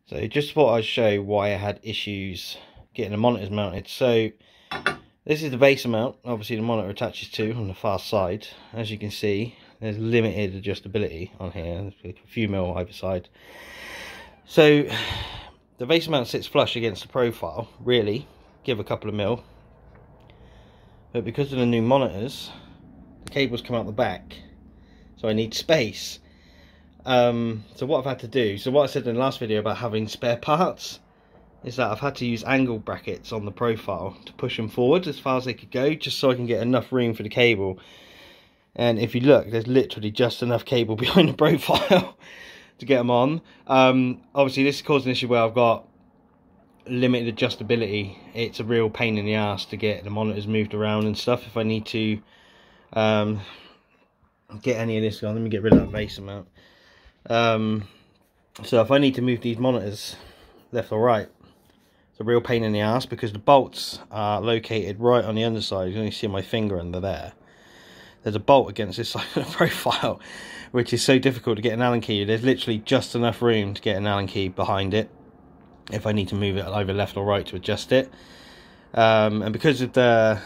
So just thought I'd show why I had issues getting the monitors mounted. So this is the base mount, obviously the monitor attaches to on the far side. As you can see, there's limited adjustability on here, there's a few mil either side. So the base mount sits flush against the profile, really, give a couple of mil. But because of the new monitors, the cables come out the back, so I need space. So what I've had to do, so what I said in the last video about having spare parts, is that I've had to use angle brackets on the profile to push them forward as far as they could go, just so I can get enough room for the cable. And if you look, there's literally just enough cable behind the profile to get them on. Obviously this caused an issue where I've got limited adjustability. It's a real pain in the ass to get the monitors moved around and stuff if I need to get any of this on. Let me get rid of that base mount. So if I need to move these monitors left or right, it's a real pain in the ass because the bolts are located right on the underside. You can only see my finger under there. There's a bolt against this side of the profile, which is so difficult to get an Allen key. There's literally just enough room to get an Allen key behind it if I need to move it either left or right to adjust it. And because of the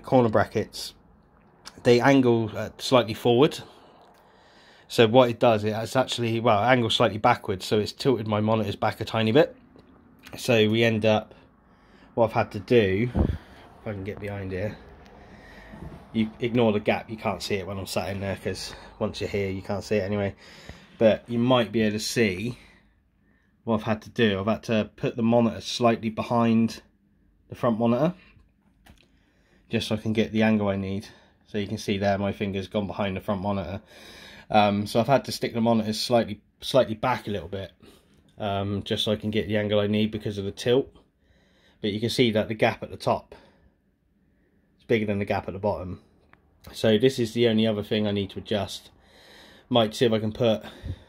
corner brackets, they angle slightly forward. So what it does, it's actually, well, it angles slightly backwards, so it's tilted my monitors back a tiny bit. So we end up, what I've had to do, if I can get behind here, you ignore the gap, you can't see it when I'm sat in there, because once you're here you can't see it anyway. But you might be able to see what I've had to do. I've had to put the monitor slightly behind the front monitor, just so I can get the angle I need. So you can see there, my finger's gone behind the front monitor. So I've had to stick the monitors slightly back a little bit, just so I can get the angle I need because of the tilt. But you can see that the gap at the top is bigger than the gap at the bottom. So this is the only other thing I need to adjust. Might see if I can put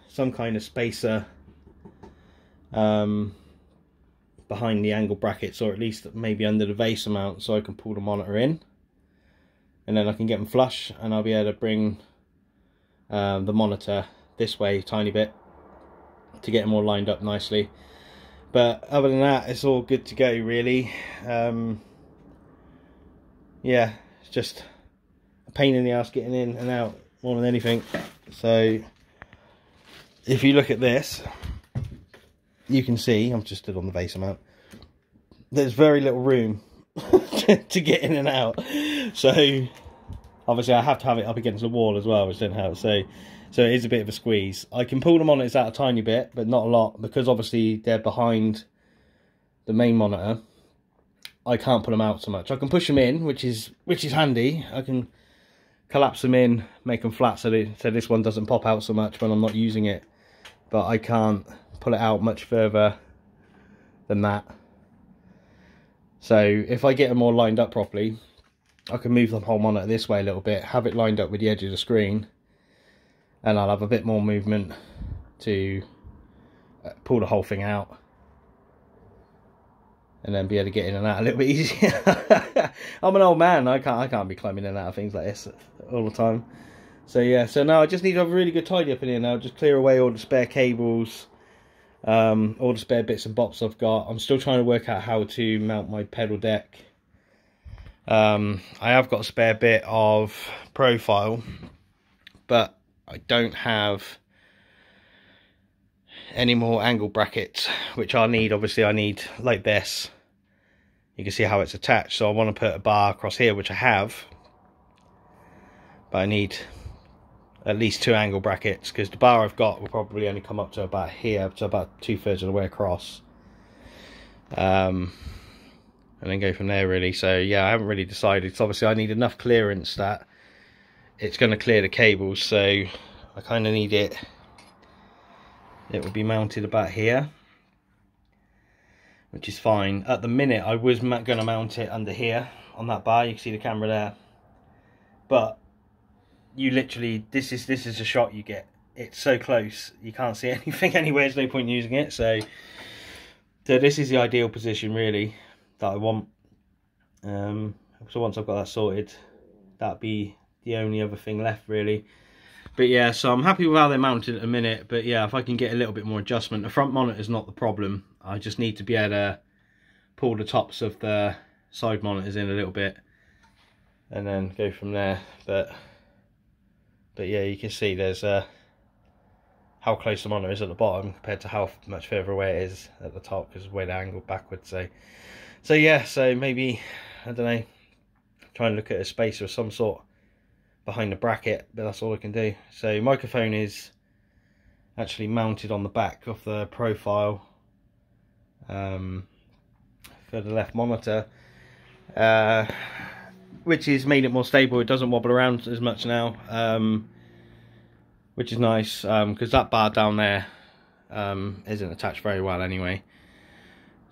some kind of spacer behind the angle brackets, or at least maybe under the vase mount, so I can pull the monitor in. And then I can get them flush, and I'll be able to bring the monitor this way a tiny bit to get them all lined up nicely. But other than that, it's all good to go, really. Yeah, it's just a pain in the ass getting in and out more than anything. So if you look at this, you can see, I'm just stood on the base mount, there's very little room to get in and out. So obviously I have to have it up against the wall as well, which doesn't help. So it is a bit of a squeeze. I can pull the monitors out a tiny bit, but not a lot, because obviously they're behind the main monitor. I can't pull them out so much. I can push them in, which is handy. I can collapse them in, make them flat, so this one doesn't pop out so much when I'm not using it. But I can't pull it out much further than that. So if I get them all lined up properly, I can move the whole monitor this way a little bit, have it lined up with the edge of the screen, and I'll have a bit more movement to pull the whole thing out, and then be able to get in and out a little bit easier. I'm an old man, I can't be climbing in and out of things like this all the time. So yeah, so now I just need to have a really good tidy up in here now, just clear away all the spare cables, all the spare bits and bobs I've got. I'm still trying to work out how to mount my pedal deck. I have got a spare bit of profile, but I don't have any more angle brackets, which I need. Obviously I need like this. You can see how it's attached, so I want to put a bar across here, which I have, but I need at least 2 angle brackets, because the bar I've got will probably only come up to about here, to about 2/3 of the way across, and then go from there, really. So yeah, I haven't really decided. So obviously I need enough clearance that it's going to clear the cables, so I kind of need it will be mounted about here, which is fine. At the minute I was going to mount it under here on that bar. You can see the camera there, but you literally, this is a shot you get. It's so close you can't see anything anywhere. There's no point using it. So this is the ideal position, really, that I want. So once I've got that sorted, that'd be the only other thing left, really. But yeah, so I'm happy with how they're mounted at the minute. But yeah, if I can get a little bit more adjustment, the front monitor is not the problem. I just need to be able to pull the tops of the side monitors in a little bit and then go from there. But yeah, you can see there's how close the monitor is at the bottom compared to how much further away it is at the top, because of the way they're angled backwards. So yeah, so maybe, I don't know, try and look at a spacer of some sort behind the bracket, but that's all I can do. So microphone is actually mounted on the back of the profile for the left monitor, which has made it more stable. It doesn't wobble around as much now, which is nice, because that bar down there isn't attached very well anyway.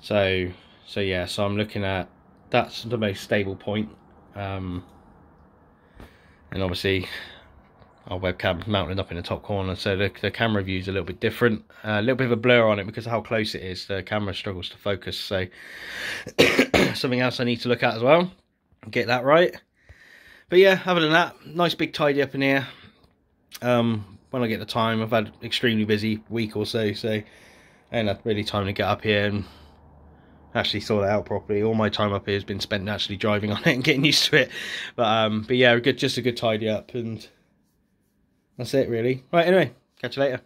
So yeah, so I'm looking at, that's the most stable point, and obviously our webcam mounted up in the top corner, so the camera view is a little bit different, a little bit of a blur on it because of how close it is. The camera struggles to focus, so something else I need to look at as well, get that right. But yeah, other than that, nice big tidy up in here. When I get the time, I've had an extremely busy week or so, I ain't had really time to get up here and actually sort it out properly. All my time up here has been spent actually driving on it and getting used to it. But yeah, just a good tidy up, and that's it really. Right, anyway, catch you later.